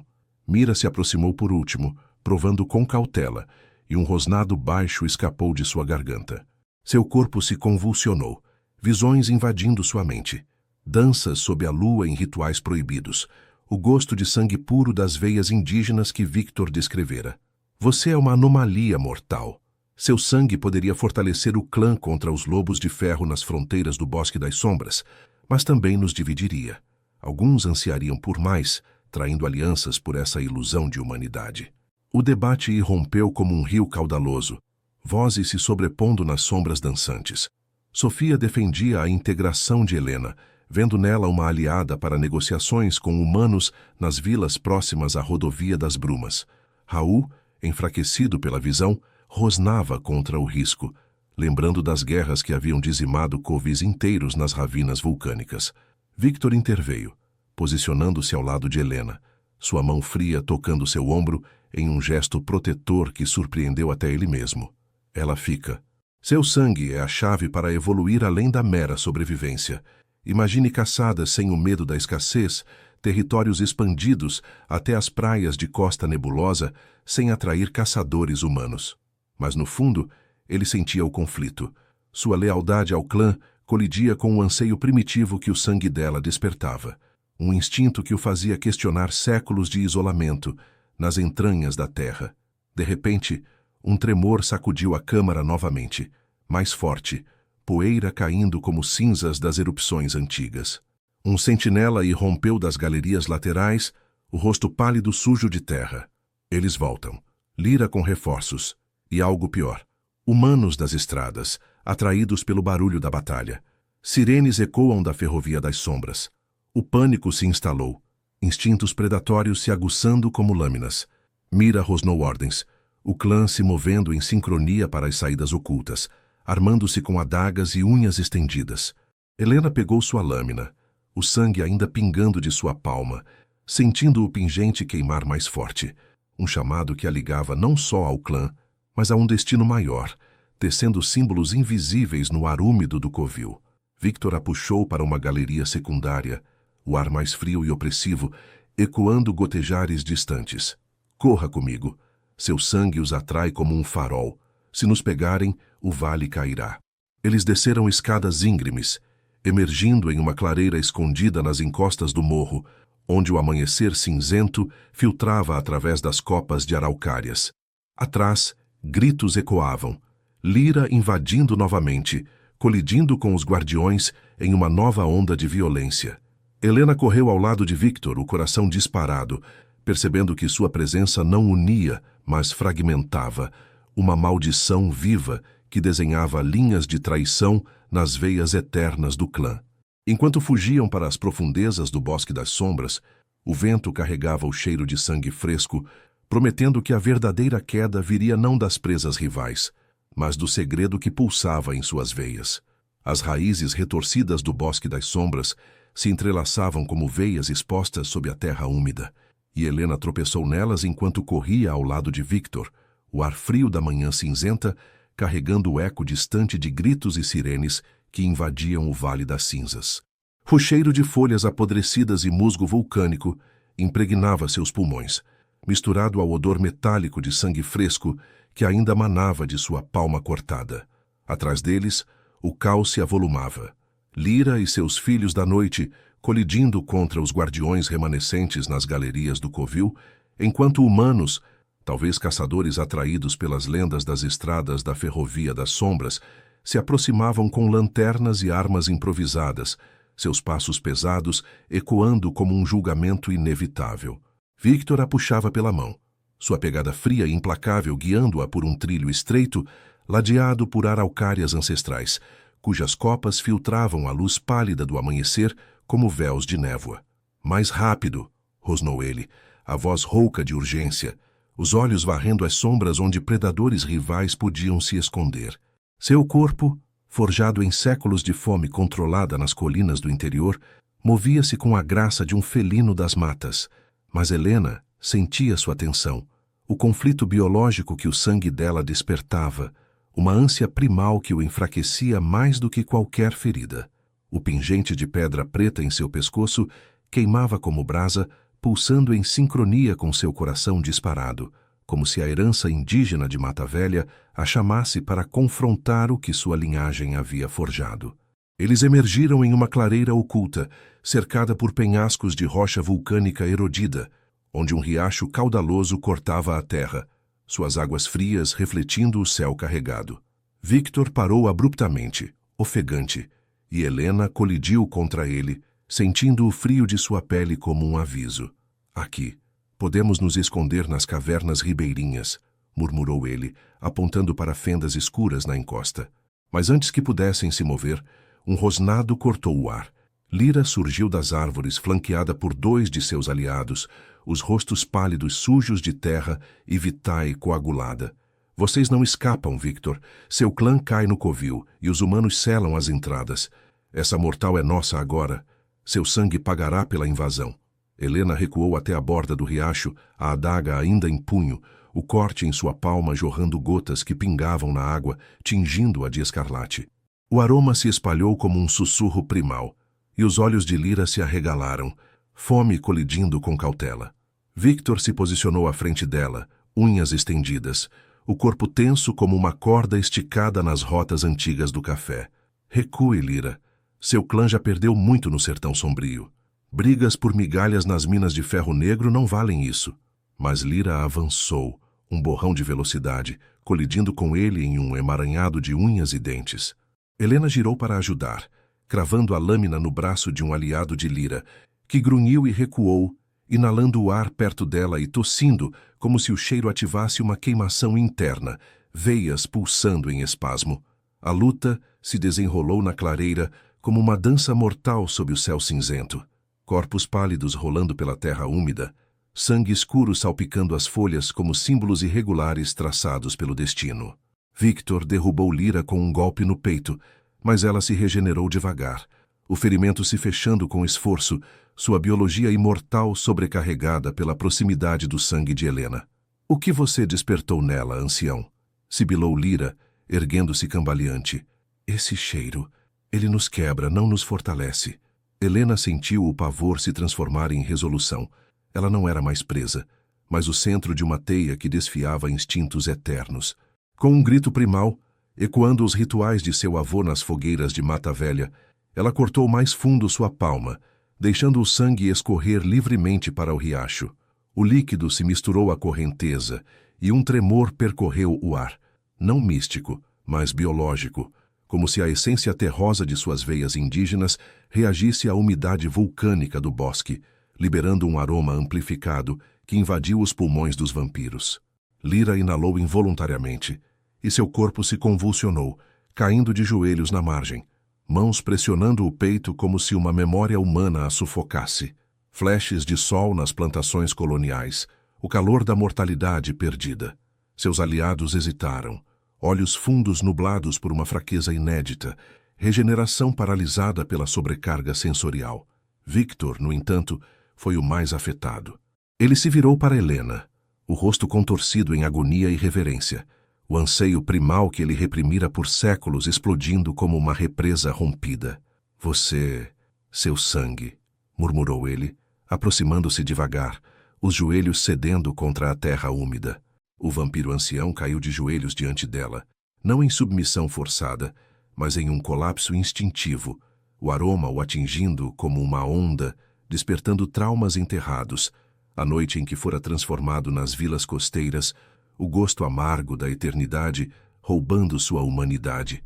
Mira se aproximou por último, provando com cautela, e um rosnado baixo escapou de sua garganta. Seu corpo se convulsionou, visões invadindo sua mente. Danças sob a lua em rituais proibidos, o gosto de sangue puro das veias indígenas que Victor descrevera. Você é uma anomalia mortal. Seu sangue poderia fortalecer o clã contra os lobos de ferro nas fronteiras do Bosque das Sombras, mas também nos dividiria. Alguns ansiariam por mais, traindo alianças por essa ilusão de humanidade. O debate irrompeu como um rio caudaloso, vozes se sobrepondo nas sombras dançantes. Sofia defendia a integração de Helena, vendo nela uma aliada para negociações com humanos nas vilas próximas à rodovia das Brumas. Raul, enfraquecido pela visão, rosnava contra o risco, lembrando das guerras que haviam dizimado covis inteiros nas ravinas vulcânicas. Victor interveio, posicionando-se ao lado de Helena, sua mão fria tocando seu ombro em um gesto protetor que surpreendeu até ele mesmo. Ela fica. Seu sangue é a chave para evoluir além da mera sobrevivência. Imagine caçadas sem o medo da escassez, territórios expandidos até as praias de Costa Nebulosa sem atrair caçadores humanos. Mas no fundo, ele sentia o conflito. Sua lealdade ao clã colidia com o anseio primitivo que o sangue dela despertava. Um instinto que o fazia questionar séculos de isolamento nas entranhas da terra. De repente, um tremor sacudiu a câmara novamente, mais forte, poeira caindo como cinzas das erupções antigas. Um sentinela irrompeu das galerias laterais, o rosto pálido sujo de terra. Eles voltam. Lyra com reforços. E algo pior. Humanos das estradas, atraídos pelo barulho da batalha. Sirenes ecoam da ferrovia das sombras. O pânico se instalou. Instintos predatórios se aguçando como lâminas. Mira rosnou ordens. O clã se movendo em sincronia para as saídas ocultas, armando-se com adagas e unhas estendidas. Helena pegou sua lâmina, o sangue ainda pingando de sua palma, sentindo o pingente queimar mais forte. Um chamado que a ligava não só ao clã, mas a um destino maior, tecendo símbolos invisíveis no ar úmido do covil. Victor a puxou para uma galeria secundária, o ar mais frio e opressivo, ecoando gotejares distantes. Corra comigo. Seu sangue os atrai como um farol. Se nos pegarem, o vale cairá. Eles desceram escadas íngremes, emergindo em uma clareira escondida nas encostas do morro, onde o amanhecer cinzento filtrava através das copas de araucárias. Atrás, gritos ecoavam. Lyra invadindo novamente, colidindo com os guardiões em uma nova onda de violência. Helena correu ao lado de Victor, o coração disparado, percebendo que sua presença não unia, mas fragmentava, uma maldição viva que desenhava linhas de traição nas veias eternas do clã. Enquanto fugiam para as profundezas do Bosque das Sombras, o vento carregava o cheiro de sangue fresco, prometendo que a verdadeira queda viria não das presas rivais, mas do segredo que pulsava em suas veias. As raízes retorcidas do Bosque das Sombras se entrelaçavam como veias expostas sob a terra úmida, e Helena tropeçou nelas enquanto corria ao lado de Victor, o ar frio da manhã cinzenta, carregando o eco distante de gritos e sirenes que invadiam o Vale das Cinzas. O cheiro de folhas apodrecidas e musgo vulcânico impregnava seus pulmões, misturado ao odor metálico de sangue fresco que ainda manava de sua palma cortada. Atrás deles, o caos se avolumava. Lyra e seus filhos da noite colidindo contra os guardiões remanescentes nas galerias do covil, enquanto humanos, talvez caçadores atraídos pelas lendas das estradas da ferrovia das sombras, se aproximavam com lanternas e armas improvisadas, seus passos pesados ecoando como um julgamento inevitável. Victor a puxava pela mão, sua pegada fria e implacável guiando-a por um trilho estreito, ladeado por araucárias ancestrais, cujas copas filtravam a luz pálida do amanhecer como véus de névoa. Mais rápido, rosnou ele, a voz rouca de urgência, os olhos varrendo as sombras onde predadores rivais podiam se esconder. Seu corpo, forjado em séculos de fome controlada nas colinas do interior, movia-se com a graça de um felino das matas, mas Helena sentia sua tensão, o conflito biológico que o sangue dela despertava, uma ânsia primal que o enfraquecia mais do que qualquer ferida. O pingente de pedra preta em seu pescoço queimava como brasa, pulsando em sincronia com seu coração disparado, como se a herança indígena de Mata Velha a chamasse para confrontar o que sua linhagem havia forjado. Eles emergiram em uma clareira oculta, cercada por penhascos de rocha vulcânica erodida, onde um riacho caudaloso cortava a terra, suas águas frias refletindo o céu carregado. Victor parou abruptamente, ofegante, e Helena colidiu contra ele, sentindo o frio de sua pele como um aviso. Aqui, podemos nos esconder nas cavernas ribeirinhas, murmurou ele, apontando para fendas escuras na encosta. Mas antes que pudessem se mover, um rosnado cortou o ar. Lyra surgiu das árvores, flanqueada por 2 de seus aliados, os rostos pálidos sujos de terra e Vitae coagulada. Vocês não escapam, Victor. Seu clã cai no covil e os humanos selam as entradas. Essa mortal é nossa agora. Seu sangue pagará pela invasão. Helena recuou até a borda do riacho, a adaga ainda em punho, o corte em sua palma jorrando gotas que pingavam na água, tingindo-a de escarlate. O aroma se espalhou como um sussurro primal, e os olhos de Lyra se arregalaram, fome colidindo com cautela. Victor se posicionou à frente dela, unhas estendidas, o corpo tenso como uma corda esticada nas rotas antigas do café. Recue, Lyra. Seu clã já perdeu muito no sertão sombrio. Brigas por migalhas nas minas de ferro negro não valem isso. Mas Lyra avançou, um borrão de velocidade, colidindo com ele em um emaranhado de unhas e dentes. Helena girou para ajudar, cravando a lâmina no braço de um aliado de Lyra, que grunhiu e recuou, inalando o ar perto dela e tossindo, como se o cheiro ativasse uma queimação interna, veias pulsando em espasmo. A luta se desenrolou na clareira como uma dança mortal sob o céu cinzento. Corpos pálidos rolando pela terra úmida, sangue escuro salpicando as folhas como símbolos irregulares traçados pelo destino. Victor derrubou Lyra com um golpe no peito, mas ela se regenerou devagar, o ferimento se fechando com esforço, sua biologia imortal sobrecarregada pela proximidade do sangue de Helena. O que você despertou nela, ancião? Sibilou Lyra, erguendo-se cambaleante. Esse cheiro, ele nos quebra, não nos fortalece. Helena sentiu o pavor se transformar em resolução. Ela não era mais presa, mas o centro de uma teia que desfiava instintos eternos. Com um grito primal, ecoando os rituais de seu avô nas fogueiras de Mata Velha, ela cortou mais fundo sua palma, deixando o sangue escorrer livremente para o riacho. O líquido se misturou à correnteza e um tremor percorreu o ar, não místico, mas biológico, como se a essência terrosa de suas veias indígenas reagisse à umidade vulcânica do bosque, liberando um aroma amplificado que invadiu os pulmões dos vampiros. Lyra inalou involuntariamente, e seu corpo se convulsionou, caindo de joelhos na margem, mãos pressionando o peito como se uma memória humana a sufocasse. Flashes de sol nas plantações coloniais, o calor da mortalidade perdida. Seus aliados hesitaram, olhos fundos nublados por uma fraqueza inédita, regeneração paralisada pela sobrecarga sensorial. Victor, no entanto, foi o mais afetado. Ele se virou para Helena, o rosto contorcido em agonia e reverência, o anseio primal que ele reprimira por séculos explodindo como uma represa rompida. Você, seu sangue, murmurou ele, aproximando-se devagar, os joelhos cedendo contra a terra úmida. O vampiro ancião caiu de joelhos diante dela, não em submissão forçada, mas em um colapso instintivo, o aroma o atingindo como uma onda, despertando traumas enterrados, a noite em que fora transformado nas vilas costeiras, o gosto amargo da eternidade roubando sua humanidade.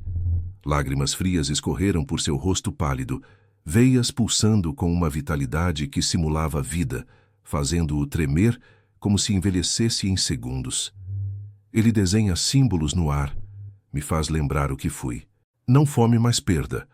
Lágrimas frias escorreram por seu rosto pálido, veias pulsando com uma vitalidade que simulava vida, fazendo-o tremer como se envelhecesse em segundos. Ele desenha símbolos no ar, me faz lembrar o que fui. Não fome, mas perda.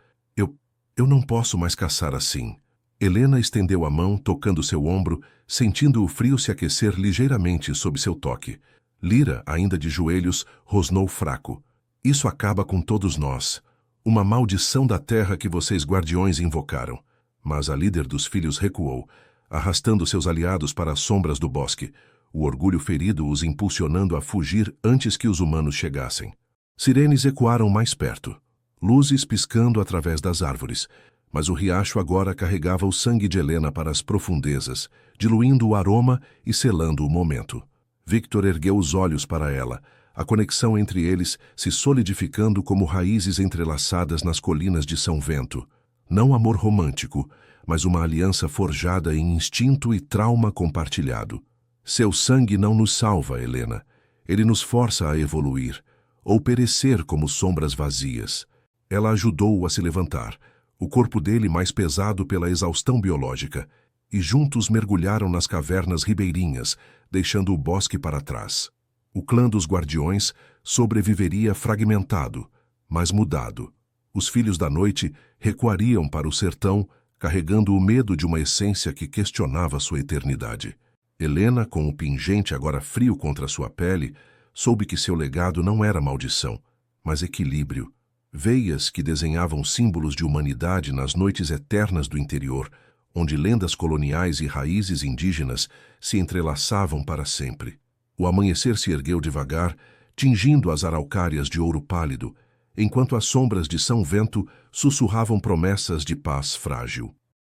Eu não posso mais caçar assim. Helena estendeu a mão, tocando seu ombro, sentindo o frio se aquecer ligeiramente sob seu toque. Lyra, ainda de joelhos, rosnou fraco. Isso acaba com todos nós. Uma maldição da terra que vocês guardiões invocaram. Mas a líder dos filhos recuou, arrastando seus aliados para as sombras do bosque, o orgulho ferido os impulsionando a fugir antes que os humanos chegassem. Sirenes ecoaram mais perto, luzes piscando através das árvores, mas o riacho agora carregava o sangue de Helena para as profundezas, diluindo o aroma e selando o momento. Victor ergueu os olhos para ela, a conexão entre eles se solidificando como raízes entrelaçadas nas colinas de São Vento. Não amor romântico, mas uma aliança forjada em instinto e trauma compartilhado. Seu sangue não nos salva, Helena. Ele nos força a evoluir, ou perecer como sombras vazias. Ela ajudou-o a se levantar, o corpo dele mais pesado pela exaustão biológica, e juntos mergulharam nas cavernas ribeirinhas, deixando o bosque para trás. O clã dos guardiões sobreviveria fragmentado, mas mudado. Os filhos da noite recuariam para o sertão, carregando o medo de uma essência que questionava sua eternidade. Helena, com o pingente agora frio contra sua pele, soube que seu legado não era maldição, mas equilíbrio. Veias que desenhavam símbolos de humanidade nas noites eternas do interior, onde lendas coloniais e raízes indígenas se entrelaçavam para sempre. O amanhecer se ergueu devagar, tingindo as araucárias de ouro pálido, enquanto as sombras de São Vento sussurravam promessas de paz frágil.